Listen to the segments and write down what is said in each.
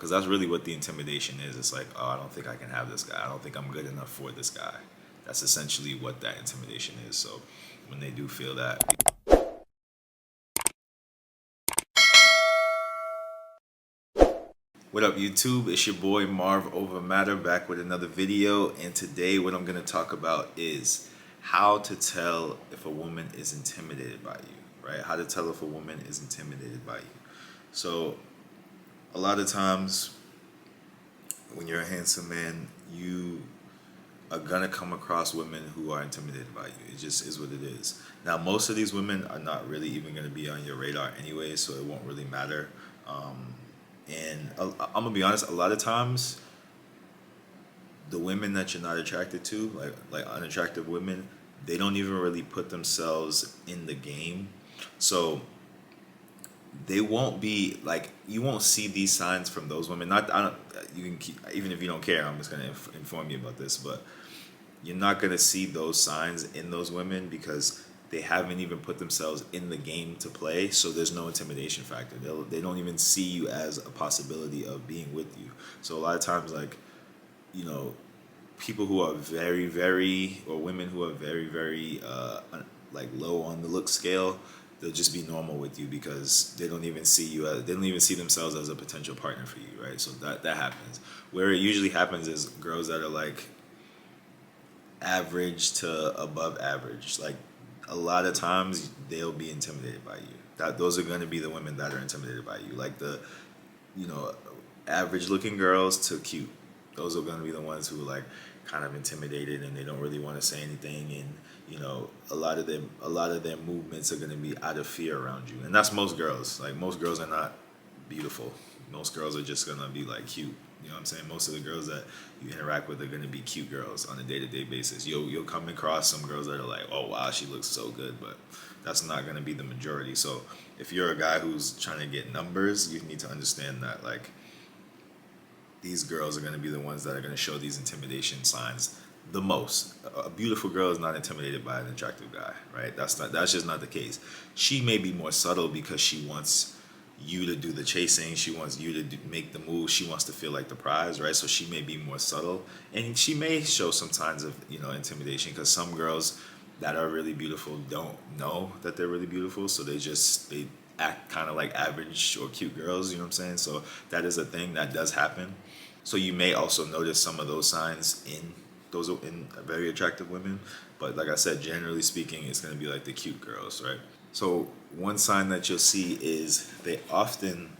because that's really what the intimidation is. It's like, oh, I don't think I can have this guy. I don't think I'm good enough for this guy. That's essentially what that intimidation is. So when they do feel that. What up, YouTube? It's your boy Marv Over Matter back with another video. And today, what I'm going to talk about is how to tell if a woman is intimidated by you, right? How to tell if a woman is intimidated by you. So, a lot of times when you're a handsome man, you are gonna come across women who are intimidated by you. It just is what it is. Now, most of these women are not really even gonna be on your radar anyway, so it won't really matter. And I'm gonna be honest, a lot of times, the women that you're not attracted to, like unattractive women, they don't even really put themselves in the game. So they won't be like, you won't see these signs from those women. Not I don't, you can keep, even if you don't care, I'm just gonna inform you about this, but you're not gonna see those signs in those women because they haven't even put themselves in the game to play. So there's no intimidation factor. They don't even see you as a possibility of being with you. So a lot of times, like, you know, people who are very, very, or women who are very, very, like low on the look scale, they'll just be normal with you because they don't even see you as, they don't even see themselves as a potential partner for you, right? So that happens. Where it usually happens is girls that are like average to above average. Like, a lot of times they'll be intimidated by you. Those are going to be the women that are intimidated by you. Like the, you know, average looking girls to cute. Those are going to be the ones who are like kind of intimidated and they don't really want to say anything. And you know, a lot of their movements are going to be out of fear around you. And that's most girls. Like, most girls are not beautiful. Most girls are just going to be like cute. You know what I'm saying? Most of the girls that you interact with are going to be cute girls on a day-to-day basis. You'll come across some girls that are like, oh wow, she looks so good, but that's not going to be the majority. So if you're a guy who's trying to get numbers, you need to understand that, like, these girls are going to be the ones that are going to show these intimidation signs the most. A beautiful girl is not intimidated by an attractive guy, right? That's just not the case. She may be more subtle because she wants you to do the chasing. She wants you to make the move. She wants to feel like the prize, right? So she may be more subtle, and she may show some signs of, you know, intimidation, because some girls that are really beautiful don't know that they're really beautiful, so they act kind of like average or cute girls. You know what I'm saying? So that is a thing that does happen. So you may also notice some of those signs in very attractive women, but like I said, generally speaking, it's going to be like the cute girls, right? So one sign that you'll see is they often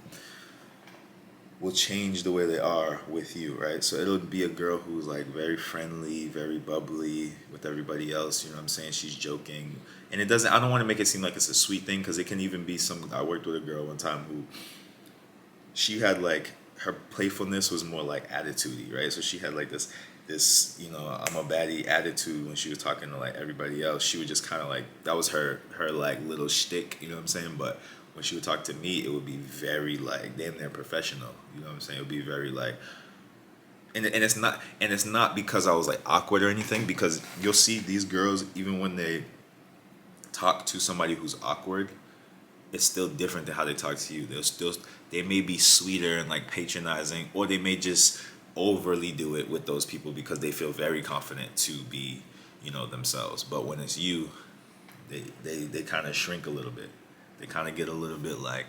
will change the way they are with you, right? So it'll be a girl who's like very friendly, very bubbly with everybody else. You know what I'm saying? She's joking, and it doesn't. I don't want to make it seem like it's a sweet thing, because it can even be some. I worked with a girl one time who, she had like, her playfulness was more like attitudey, right? So she had like this, you know, I'm a baddie attitude when she was talking to like everybody else. She would just kind of like, that was her like little shtick, you know what I'm saying? But when she would talk to me, it would be very like damn near professional, you know what I'm saying? It would be very like, and it's not because I was like awkward or anything, because you'll see these girls, even when they talk to somebody who's awkward, it's still different than how they talk to you. They may be sweeter and like patronizing, or they may just overly do it with those people because they feel very confident to be, you know, themselves. But when it's you, they kind of shrink a little bit. They kind of get a little bit like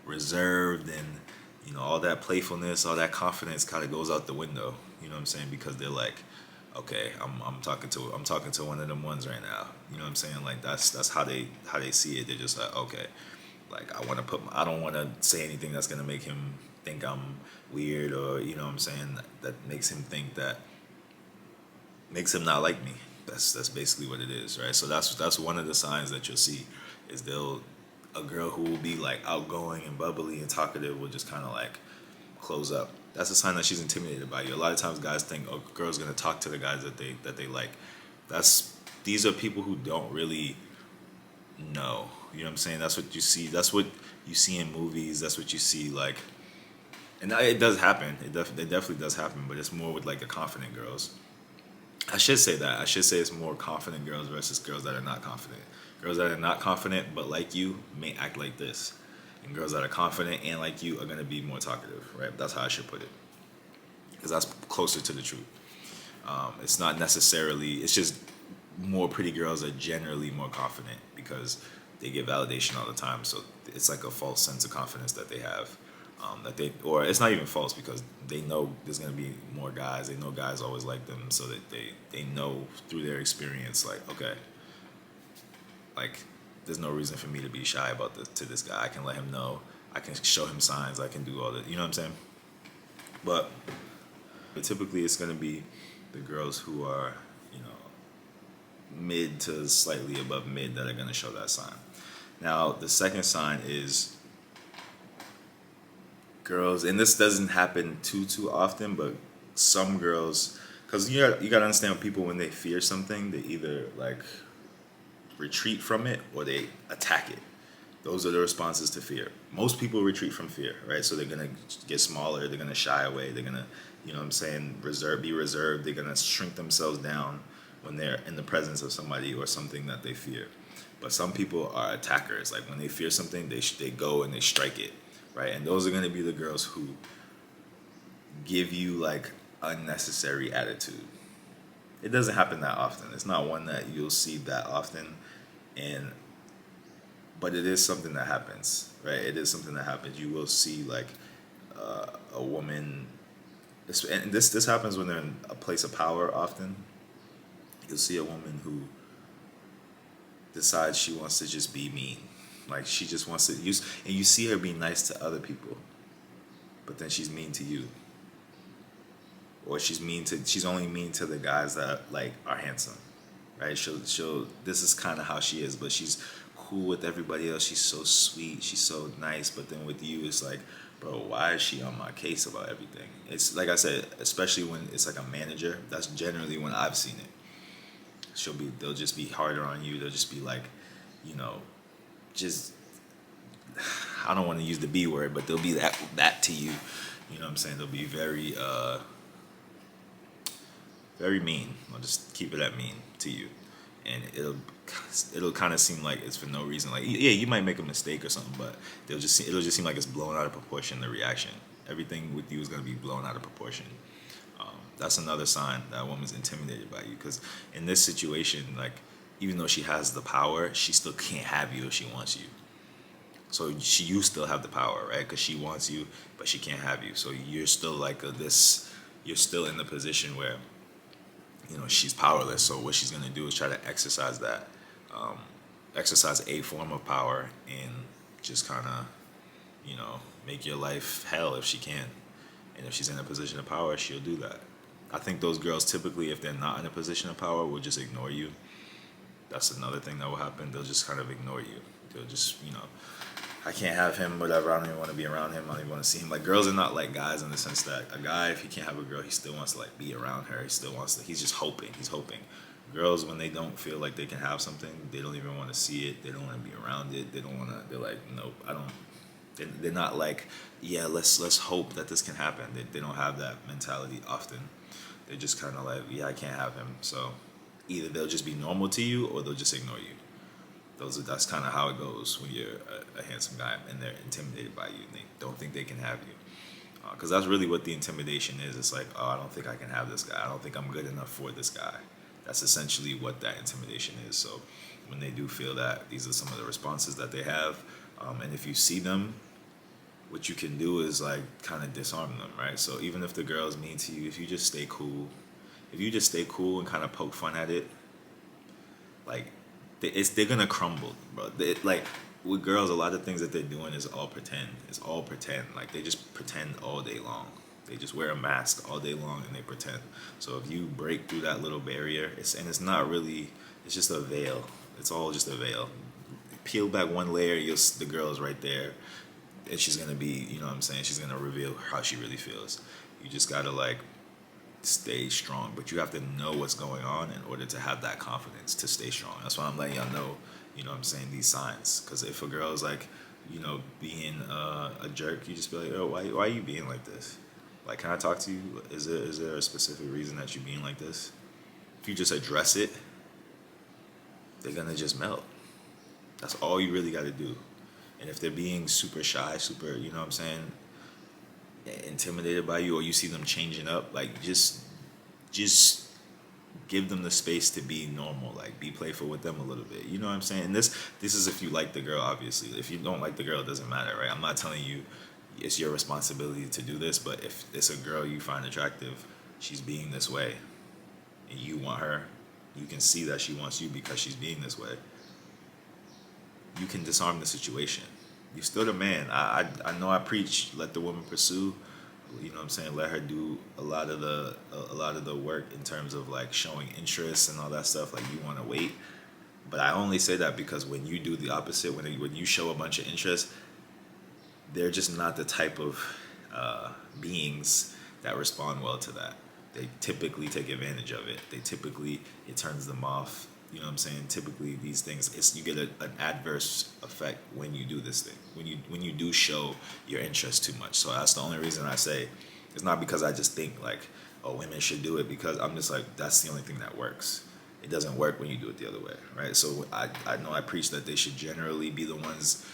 reserved, and you know, all that playfulness, all that confidence kind of goes out the window. You know what I'm saying? Because they're like, okay, I'm talking to one of them ones right now. You know what I'm saying? Like, that's how they see it. They're just like, okay, like, I don't want to say anything that's gonna make him think I'm weird, or you know what I'm saying, that makes him think that, makes him not like me. That's basically what it is, right? So that's one of the signs that you'll see, is a girl who will be like outgoing and bubbly and talkative will just kind of like close up. That's a sign that she's intimidated by you. A lot of times guys think, oh, a girl's gonna talk to the guys that they like. These are people who don't really know. You know what I'm saying? That's what you see. That's what you see in movies. That's what you see, like, and it does happen. It definitely does happen, but it's more with like the confident girls. I should say that. I should say it's more confident girls versus girls that are not confident. Girls that are not confident but like you may act like this. And girls that are confident and like you are gonna be more talkative, right? That's how I should put it, because that's closer to the truth. It's not necessarily. It's just more pretty girls are generally more confident because they get validation all the time. So it's like a false sense of confidence that they have. That they, or it's not even false because they know there's gonna be more guys. They know guys always like them, so that they know through their experience, like, okay, like there's no reason for me to be shy about this to this guy. I can let him know. I can show him signs. I can do all that. You know what I'm saying? But typically it's gonna be the girls who are, you know, mid to slightly above mid that are gonna show that sign. Now the second sign is girls, and this doesn't happen too often, but some girls, because you gotta understand people when they fear something, they either like retreat from it or they attack it. Those are the responses to fear. Most people retreat from fear, right? So they're gonna get smaller, they're gonna shy away, they're gonna, you know what I'm saying, be reserved, they're gonna shrink themselves down when they're in the presence of somebody or something that they fear. But some people are attackers. Like when they fear something, they go and they strike it, right? And those are gonna be the girls who give you like unnecessary attitude. It doesn't happen that often. It's not one that you'll see that often, and but it is something that happens, right? It is something that happens. You will see like a woman, and this happens when they're in a place of power. Often, you'll see a woman who decides she wants to just be mean, like she just wants to use, and you see her be nice to other people, but then she's mean to you, or she's only mean to the guys that like are handsome, right? She'll this is kind of how she is, but she's cool with everybody else. She's so sweet, she's so nice, but then with you it's like, bro, why is she on my case about everything? It's like I said, especially when it's like a manager, that's generally when I've seen it. They'll just be harder on you. They'll just be like, you know, just, I don't want to use the B word, but they'll be that to you. You know what I'm saying? They'll be very very mean. I'll just keep it at mean to you, and it'll kind of seem like it's for no reason. Like, yeah, you might make a mistake or something, but it'll just seem like it's blown out of proportion. The reaction, everything with you is gonna be blown out of proportion. That's another sign that a woman's intimidated by you, because in this situation, like, even though she has the power, she still can't have you if she wants you. So you still have the power, right? Because she wants you, but she can't have you. So you're still like you're still in the position where, you know, she's powerless. So what she's gonna do is try to exercise that, exercise a form of power, and just kind of, you know, make your life hell if she can. And if she's in a position of power, she'll do that. I think those girls typically, if they're not in a position of power, will just ignore you. That's another thing that will happen. They'll just kind of ignore you. They'll just, you know, I can't have him, whatever. I don't even want to be around him. I don't even want to see him. Like, girls are not like guys in the sense that a guy, if he can't have a girl, he still wants to like be around her. He still wants to. He's just hoping. He's hoping. Girls, when they don't feel like they can have something, they don't even want to see it. They don't want to be around it. They don't want to. They're like, nope, I don't. They're not like, yeah, let's hope that this can happen. They don't have that mentality often. They're just kind of like, yeah, I can't have him. So either they'll just be normal to you or they'll just ignore you. That's kind of how it goes when you're a handsome guy and they're intimidated by you and they don't think they can have you. Because that's really what the intimidation is. It's like, oh, I don't think I can have this guy. I don't think I'm good enough for this guy. That's essentially what that intimidation is. So when they do feel that, these are some of the responses that they have. And if you see them, what you can do is like kind of disarm them, right? So even if the girl's mean to you, if you just stay cool and kind of poke fun at it, like they're gonna crumble, bro. Like with girls, a lot of things that they're doing is all pretend. It's all pretend. Like they just pretend all day long. They just wear a mask all day long and they pretend. So if you break through that little barrier, it's not really. It's just a veil. It's all just a veil. Peel back one layer, the girl is right there. And she's gonna be, you know what I'm saying, she's gonna reveal how she really feels. You just gotta like stay strong, but you have to know what's going on in order to have that confidence to stay strong. That's why I'm letting y'all know, you know what I'm saying, these signs. Because if a girl is like, you know, being a jerk, you just be like, oh, why are you being like this? Like, can I talk to you? Is there a specific reason that you're being like this? If you just address it, they're gonna just melt. That's all you really gotta do. And if they're being super shy, super, you know what I'm saying, intimidated by you, or you see them changing up, like just give them the space to be normal. Like be playful with them a little bit. You know what I'm saying? And this is if you like the girl, obviously. If you don't like the girl, it doesn't matter, right? I'm not telling you it's your responsibility to do this, but if it's a girl you find attractive, she's being this way, and you want her, you can see that she wants you because she's being this way. You can disarm the situation. You're still the man. I know I preach let the woman pursue. You know what I'm saying? Let her do a lot of the work in terms of like showing interest and all that stuff. Like you want to wait, but I only say that because when you do the opposite, when you show a bunch of interest, they're just not the type of beings that respond well to that. They typically take advantage of it. It turns them off. You know what I'm saying? Typically, these things, you get an adverse effect when you do this thing. When you do show your interest too much. So that's the only reason I say it's not because I just think like, oh, women should do it, because I'm just like that's the only thing that works. It doesn't work when you do it the other way, right? So I know I preach that they should generally be the ones,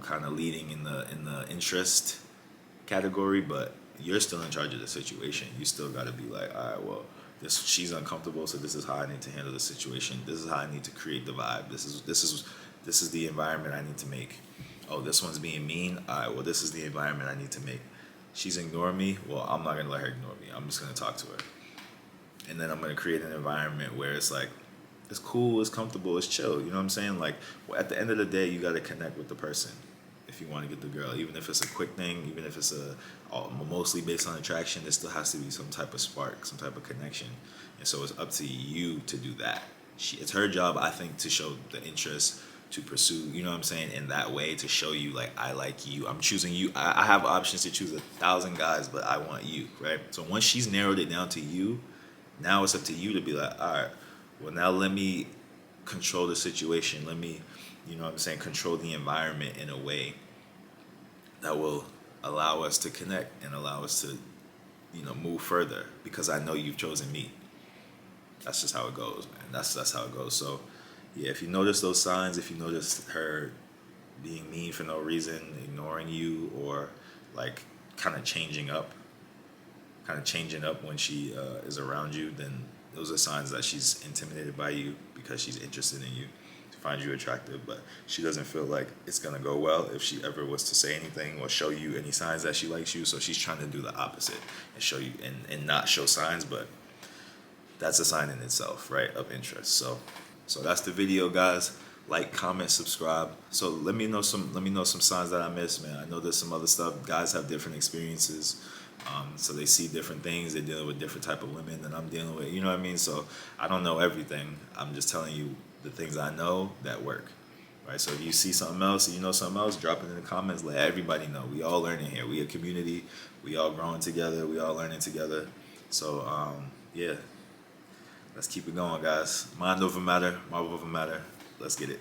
kind of leading in the interest category, but you're still in charge of the situation. You still got to be like, all right, well, she's uncomfortable, so this is how I need to handle the situation. This is how I need to create the vibe. This is the environment I need to make. Oh, this one's being mean. All right, well, this is the environment I need to make. She's ignoring me. Well, I'm not gonna let her ignore me. I'm just gonna talk to her, and then I'm gonna create an environment where it's like, it's cool, it's comfortable, it's chill. You know what I'm saying? Like, at the end of the day, you gotta connect with the person if you want to get the girl. Even if it's a quick thing, even if it's mostly based on attraction, there still has to be some type of spark, some type of connection. And so it's up to you to do that. It's her job, I think, to show the interest, to pursue, you know what I'm saying, in that way, to show you like, I like you, I'm choosing you. I have options to choose 1,000 guys, but I want you, right? So once she's narrowed it down to you, now it's up to you to be like, all right, well, now let me control the situation. Let me, you know what I'm saying, control the environment in a way that will allow us to connect and allow us to, move further, because I know you've chosen me. That's just how it goes, man. That's how it goes. So, yeah, if you notice those signs, if you notice her being mean for no reason, ignoring you, or like kind of changing up when she is around you, then those are signs that she's intimidated by you because she's interested in you, find you attractive, but she doesn't feel like it's gonna go well if she ever was to say anything or show you any signs that she likes you. So she's trying to do the opposite and show you and not show signs, but that's a sign in itself, right, of interest. So that's the video, guys. Like, comment, subscribe. So let me know some signs that I missed, man. I know there's some other stuff. Guys have different experiences. So they see different things. They're dealing with different type of women than I'm dealing with. You know what I mean? So I don't know everything. I'm just telling you the things I know that work. Right? So if you see something else, and you know something else, drop it in the comments. Let everybody know. We all learning here. We a community. We all growing together. We all learning together. So yeah, let's keep it going, guys. Mind over matter. Marvel over matter. Let's get it.